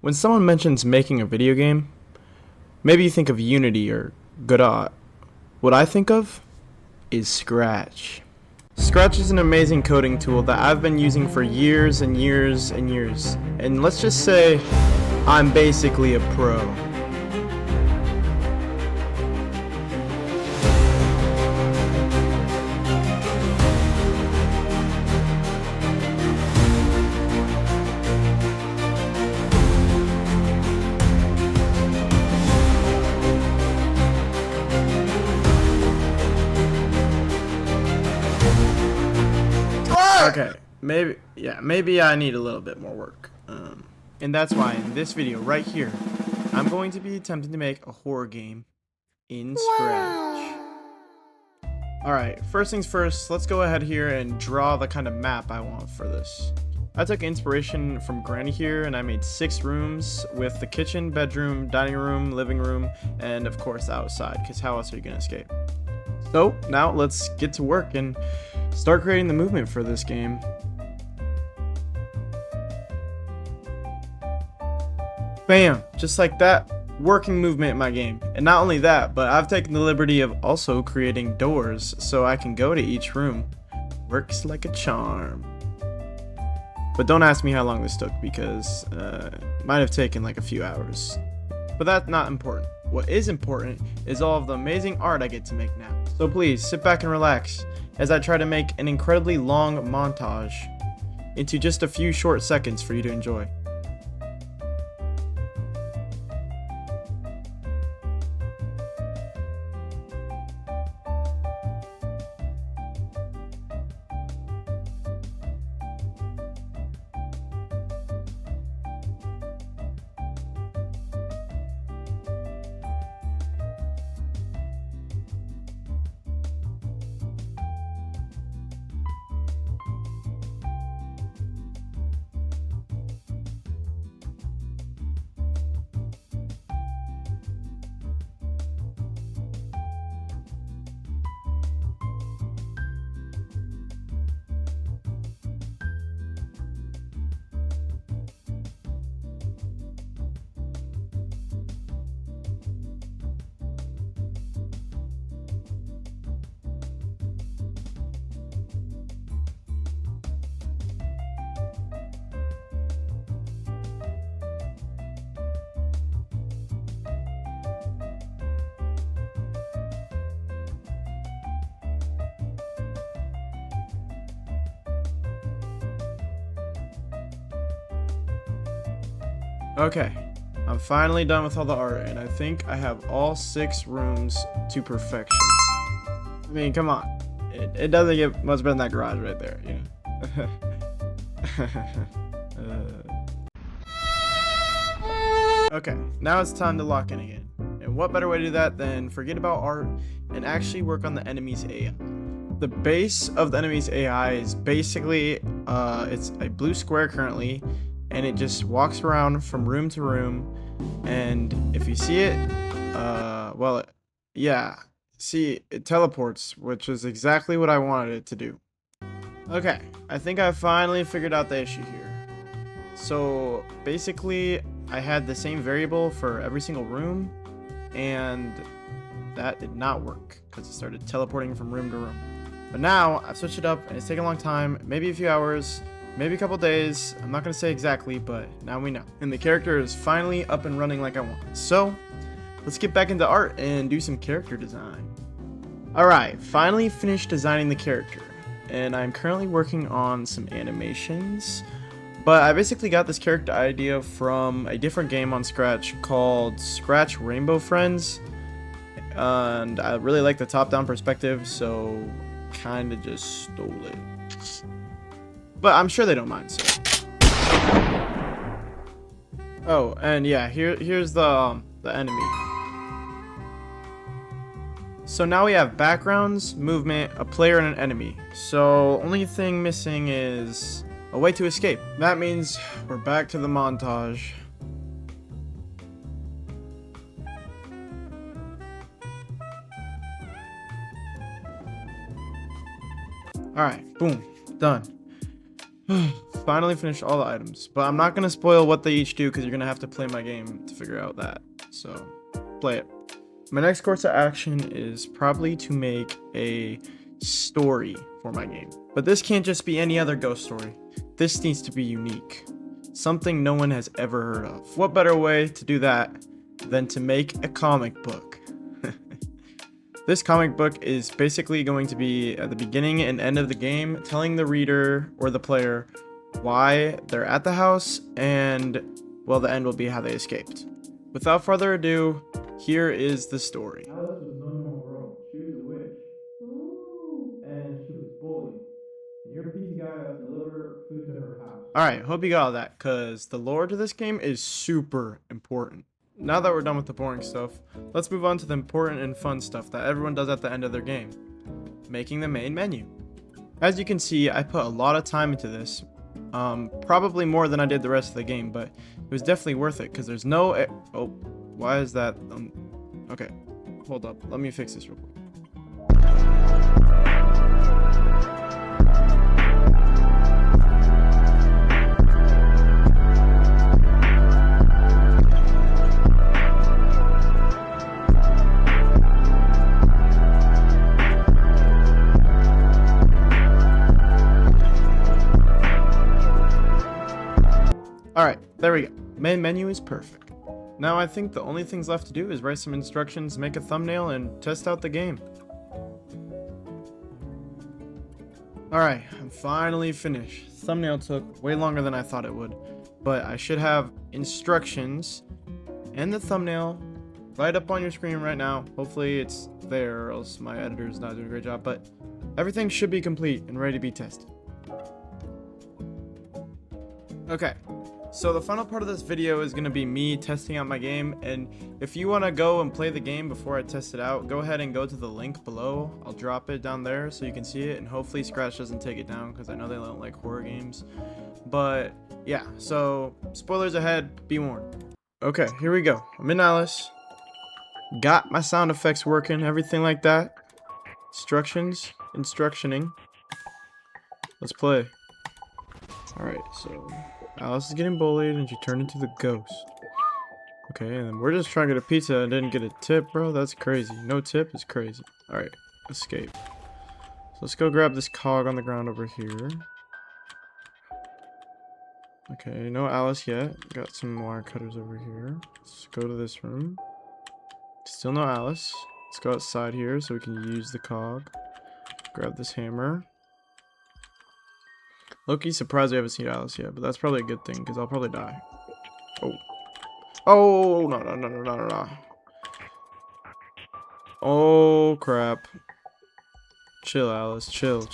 When someone mentions making a video game, maybe you think of Unity or Godot. What I think of is Scratch. Scratch is an amazing coding tool that I've been using for years and years and years. And let's just say I'm basically a pro. Okay, maybe I need a little bit more work. And that's why in this video right here, I'm going to be attempting to make a horror game in Scratch. Alright, first things first, let's go ahead here and draw the kind of map I want for this. I took inspiration from Granny here and I made 6 rooms with the kitchen, bedroom, dining room, living room, and of course outside, because how else are you going to escape? So now let's get to work and start creating the movement for this game. Bam! Just like that, working movement in my game. And not only that, but I've taken the liberty of also creating doors so I can go to each room. Works like a charm. But don't ask me how long this took because it might have taken like a few hours. But that's not important. What is important is all of the amazing art I get to make now. So please sit back and relax as I try to make an incredibly long montage into just a few short seconds for you to enjoy. Okay, I'm finally done with all the art, and I think I have all 6 rooms to perfection. I mean, come on. It doesn't get much better than that garage right there, you know? Okay, now it's time to lock in again. And what better way to do that than forget about art and actually work on the enemy's AI. The base of the enemy's AI is basically, it's a blue square currently, and it just walks around from room to room, and if you see it, see, it teleports, which is exactly what I wanted it to do. Okay, I think I finally figured out the issue here. So basically, I had the same variable for every single room, and that did not work, because it started teleporting from room to room. But now, I've switched it up, and it's taken a long time, maybe a few hours, maybe a couple days. I'm not going to say exactly, but now we know. And the character is finally up and running like I want. So, let's get back into art and do some character design. Alright, finally finished designing the character. And I'm currently working on some animations. But I basically got this character idea from a different game on Scratch called Scratch Rainbow Friends. And I really like the top-down perspective, so kinda just stole it. But I'm sure they don't mind, so. Oh, and yeah, here's the enemy. So now we have backgrounds, movement, a player, and an enemy. So only thing missing is a way to escape. That means we're back to the montage. Alright, boom, done. finally finished all the items, but I'm not going to spoil what they each do because you're going to have to play my game to figure out that. So, play it. My next course of action is probably to make a story for my game. But this can't just be any other ghost story. This needs to be unique. Something no one has ever heard of. What better way to do that than to make a comic book? This comic book is basically going to be at the beginning and end of the game, telling the reader or the player why they're at the house, and, well, the end will be how they escaped. Without further ado, here is the story. Alice was no normal girl. She was a witch. Ooh. And she was bullied. And your pizza guy has to deliver food to her house. Alright, hope you got all that, because the lore to this game is super important. Now that we're done with the boring stuff, let's move on to the important and fun stuff that everyone does at the end of their game. Making the main menu. As you can see, I put a lot of time into this. Probably more than I did the rest of the game, but it was definitely worth it, because there's no... Oh, why is that? Okay, hold up. Let me fix this real quick. Alright, there we go. Main menu is perfect. Now I think the only things left to do is write some instructions, make a thumbnail, and test out the game. Alright, I'm finally finished. Thumbnail took way longer than I thought it would, but I should have instructions and the thumbnail right up on your screen right now. Hopefully it's there, or else my editor is not doing a great job, but everything should be complete and ready to be tested. Okay. So the final part of this video is going to be me testing out my game, and if you want to go and play the game before I test it out, go ahead and go to the link below. I'll drop it down there so you can see it, and hopefully Scratch doesn't take it down because I know they don't like horror games. But yeah, so spoilers ahead, be warned. Okay, here we go. I'm in Alice. Got my sound effects working, everything like that. Instructioning. Let's play. Alright, so Alice is getting bullied and she turned into the ghost. Okay, and we're just trying to get a pizza and didn't get a tip, bro. That's crazy. No tip is crazy. Alright, escape. So let's go grab this cog on the ground over here. Okay, no Alice yet. Got some wire cutters over here. Let's go to this room. Still no Alice. Let's go outside here so we can use the cog. Grab this hammer. Loki's surprised we haven't seen Alice yet, but that's probably a good thing, because I'll probably die. Oh. Oh, no. Oh, crap. Chill, Alice. Chill.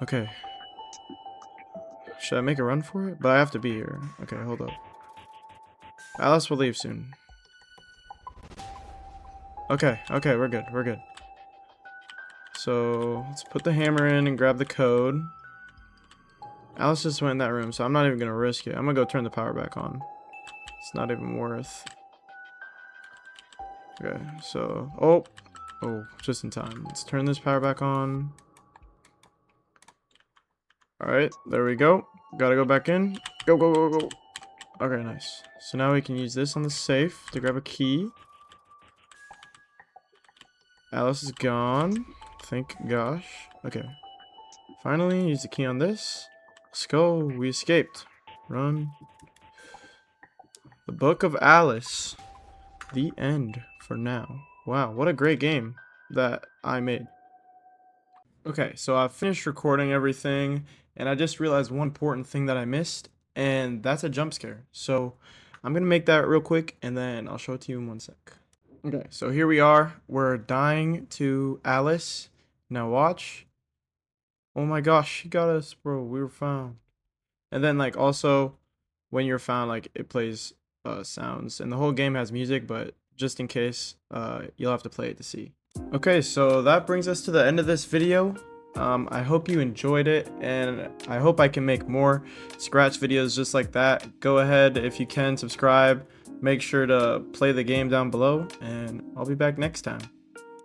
Okay. Should I make a run for it? But I have to be here. Okay, hold up. Alice will leave soon. Okay, we're good. So, let's put the hammer in and grab the code. Alice just went in that room, so I'm not even going to risk it. I'm going to go turn the power back on. It's not even worth. Okay, so... Oh, just in time. Let's turn this power back on. Alright, there we go. Gotta go back in. Go. Okay, nice. So now we can use this on the safe to grab a key. Alice is gone. Thank gosh. Okay. Finally, use the key on this. Let's go. We escaped. Run. The Book of Alice. The end for now. Wow, what a great game that I made. Okay, so I've finished recording everything, and I just realized one important thing that I missed, and that's a jump scare. So I'm going to make that real quick, and then I'll show it to you in 1 sec. Okay, so here we are. We're dying to Alice. Now watch. Oh my gosh, she got us, bro. We were found. And then, like, also, when you're found, like, it plays sounds. And the whole game has music, but just in case, you'll have to play it to see. Okay, so that brings us to the end of this video. I hope you enjoyed it, and I hope I can make more Scratch videos just like that. Go ahead, if you can, subscribe. Make sure to play the game down below, and I'll be back next time.